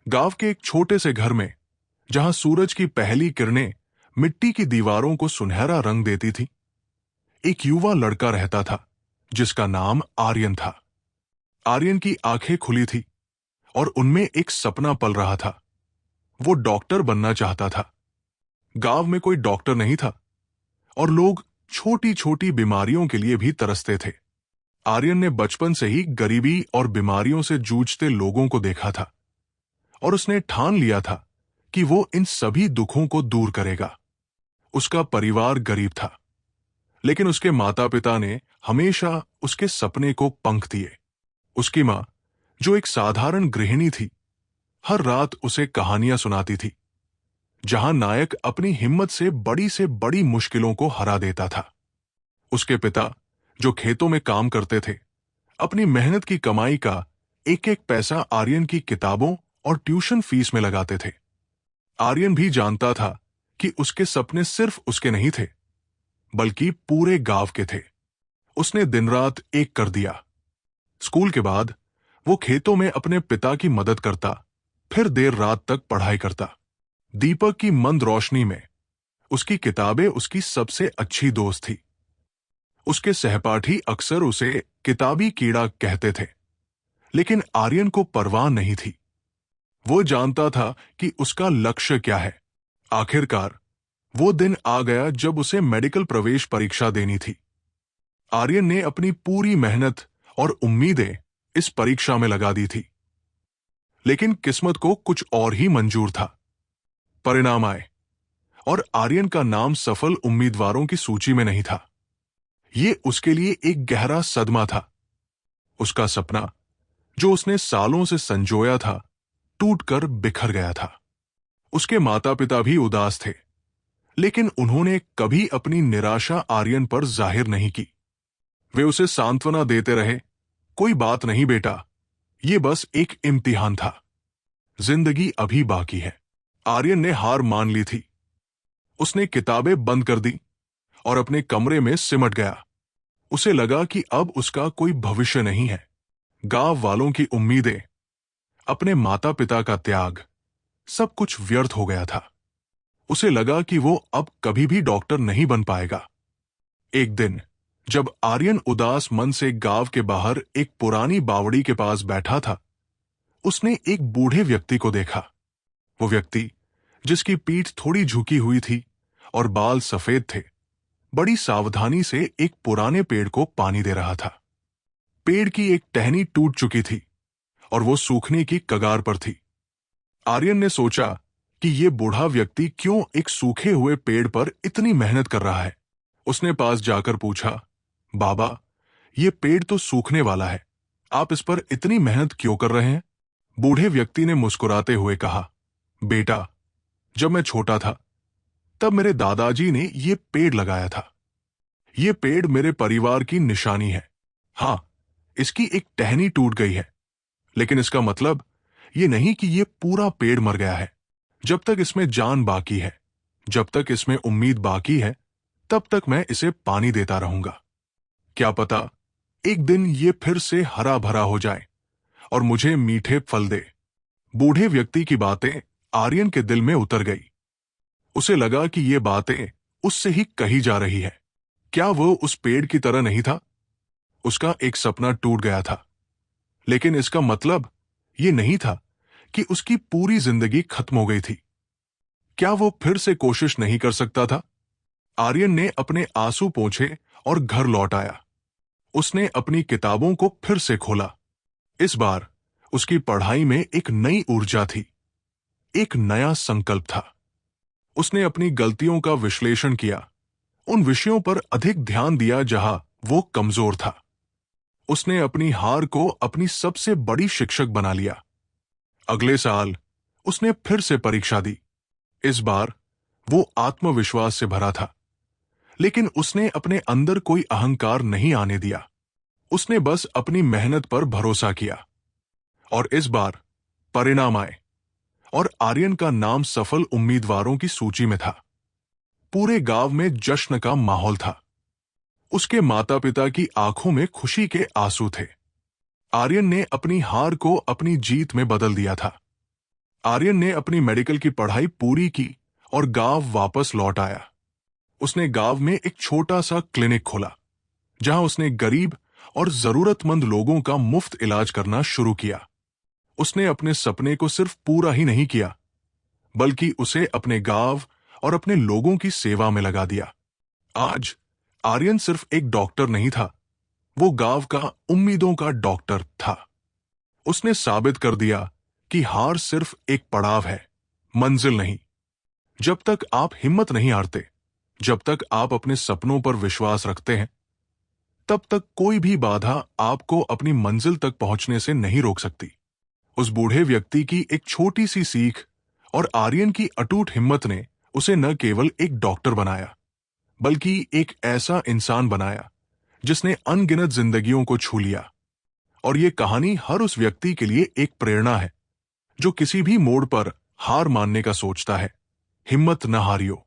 गांव के एक छोटे से घर में, जहां सूरज की पहली किरणें मिट्टी की दीवारों को सुनहरा रंग देती थी, एक युवा लड़का रहता था जिसका नाम आर्यन था। आर्यन की आंखें खुली थी और उनमें एक सपना पल रहा था। वो डॉक्टर बनना चाहता था। गांव में कोई डॉक्टर नहीं था और लोग छोटी छोटी बीमारियों के लिए भी तरसते थे। आर्यन ने बचपन से ही गरीबी और बीमारियों से जूझते लोगों को देखा था और उसने ठान लिया था कि वो इन सभी दुखों को दूर करेगा। उसका परिवार गरीब था, लेकिन उसके माता पिता ने हमेशा उसके सपने को पंख दिए। उसकी मां, जो एक साधारण गृहिणी थी, हर रात उसे कहानियां सुनाती थी, जहां नायक अपनी हिम्मत से बड़ी मुश्किलों को हरा देता था। उसके पिता, जो खेतों में काम करते थे, अपनी मेहनत की कमाई का एक एक पैसा आर्यन की किताबों और ट्यूशन फीस में लगाते थे। आर्यन भी जानता था कि उसके सपने सिर्फ उसके नहीं थे, बल्कि पूरे गांव के थे। उसने दिन रात एक कर दिया। स्कूल के बाद वो खेतों में अपने पिता की मदद करता, फिर देर रात तक पढ़ाई करता। दीपक की मंद रोशनी में उसकी किताबें उसकी सबसे अच्छी दोस्त थी। उसके सहपाठी अक्सर उसे किताबी कीड़ा कहते थे, लेकिन आर्यन को परवाह नहीं थी। वो जानता था कि उसका लक्ष्य क्या है। आखिरकार वो दिन आ गया जब उसे मेडिकल प्रवेश परीक्षा देनी थी। आर्यन ने अपनी पूरी मेहनत और उम्मीदें इस परीक्षा में लगा दी थी, लेकिन किस्मत को कुछ और ही मंजूर था। परिणाम आए और आर्यन का नाम सफल उम्मीदवारों की सूची में नहीं था। ये उसके लिए एक गहरा सदमा था। उसका सपना, जो उसने सालों से संजोया था, टूटकर बिखर गया था। उसके माता पिता भी उदास थे, लेकिन उन्होंने कभी अपनी निराशा आर्यन पर जाहिर नहीं की। वे उसे सांत्वना देते रहे, कोई बात नहीं बेटा, ये बस एक इम्तिहान था, जिंदगी अभी बाकी है। आर्यन ने हार मान ली थी। उसने किताबें बंद कर दी और अपने कमरे में सिमट गया। उसे लगा कि अब उसका कोई भविष्य नहीं है। गांव वालों की उम्मीदें, अपने माता पिता का त्याग, सब कुछ व्यर्थ हो गया था। उसे लगा कि वो अब कभी भी डॉक्टर नहीं बन पाएगा। एक दिन जब आर्यन उदास मन से गांव के बाहर एक पुरानी बावड़ी के पास बैठा था, उसने एक बूढ़े व्यक्ति को देखा। वो व्यक्ति, जिसकी पीठ थोड़ी झुकी हुई थी और बाल सफेद थे, बड़ी सावधानी से एक पुराने पेड़ को पानी दे रहा था। पेड़ की एक टहनी टूट चुकी थी और वो सूखने की कगार पर थी। आर्यन ने सोचा कि ये बूढ़ा व्यक्ति क्यों एक सूखे हुए पेड़ पर इतनी मेहनत कर रहा है। उसने पास जाकर पूछा, बाबा, ये पेड़ तो सूखने वाला है, आप इस पर इतनी मेहनत क्यों कर रहे हैं? बूढ़े व्यक्ति ने मुस्कुराते हुए कहा, बेटा, जब मैं छोटा था तब मेरे दादाजी ने ये पेड़ लगाया था। ये पेड़ मेरे परिवार की निशानी है। हाँ, इसकी एक टहनी टूट गई है, लेकिन इसका मतलब ये नहीं कि ये पूरा पेड़ मर गया है। जब तक इसमें जान बाकी है, जब तक इसमें उम्मीद बाकी है, तब तक मैं इसे पानी देता रहूंगा। क्या पता एक दिन ये फिर से हरा भरा हो जाए और मुझे मीठे फल दे। बूढ़े व्यक्ति की बातें आर्यन के दिल में उतर गई। उसे लगा कि ये बातें उससे ही कही जा रही है। क्या वो उस पेड़ की तरह नहीं था? उसका एक सपना टूट गया था, लेकिन इसका मतलब ये नहीं था कि उसकी पूरी जिंदगी खत्म हो गई थी। क्या वो फिर से कोशिश नहीं कर सकता था? आर्यन ने अपने आंसू पोंछे और घर लौट आया। उसने अपनी किताबों को फिर से खोला। इस बार उसकी पढ़ाई में एक नई ऊर्जा थी, एक नया संकल्प था। उसने अपनी गलतियों का विश्लेषण किया, उन विषयों पर अधिक ध्यान दिया जहां वो कमजोर था। उसने अपनी हार को अपनी सबसे बड़ी शिक्षक बना लिया। अगले साल उसने फिर से परीक्षा दी। इस बार वो आत्मविश्वास से भरा था, लेकिन उसने अपने अंदर कोई अहंकार नहीं आने दिया। उसने बस अपनी मेहनत पर भरोसा किया। और इस बार परिणाम आए और आर्यन का नाम सफल उम्मीदवारों की सूची में था। पूरे गांव में जश्न का माहौल था। उसके माता पिता की आंखों में खुशी के आंसू थे। आर्यन ने अपनी हार को अपनी जीत में बदल दिया था। आर्यन ने अपनी मेडिकल की पढ़ाई पूरी की और गांव वापस लौट आया। उसने गांव में एक छोटा सा क्लिनिक खोला, जहां उसने गरीब और जरूरतमंद लोगों का मुफ्त इलाज करना शुरू किया। उसने अपने सपने को सिर्फ पूरा ही नहीं किया, बल्कि उसे अपने गांव और अपने लोगों की सेवा में लगा दिया। आज आर्यन सिर्फ एक डॉक्टर नहीं था, वो गांव का उम्मीदों का डॉक्टर था। उसने साबित कर दिया कि हार सिर्फ एक पड़ाव है, मंजिल नहीं। जब तक आप हिम्मत नहीं हारते, जब तक आप अपने सपनों पर विश्वास रखते हैं, तब तक कोई भी बाधा आपको अपनी मंजिल तक पहुंचने से नहीं रोक सकती। उस बूढ़े व्यक्ति की एक छोटी सी सीख और आर्यन की अटूट हिम्मत ने उसे न केवल एक डॉक्टर बनाया, बल्कि एक ऐसा इंसान बनाया जिसने अनगिनत जिंदगियों को छू लिया। और ये कहानी हर उस व्यक्ति के लिए एक प्रेरणा है जो किसी भी मोड़ पर हार मानने का सोचता है। हिम्मत न हारियो।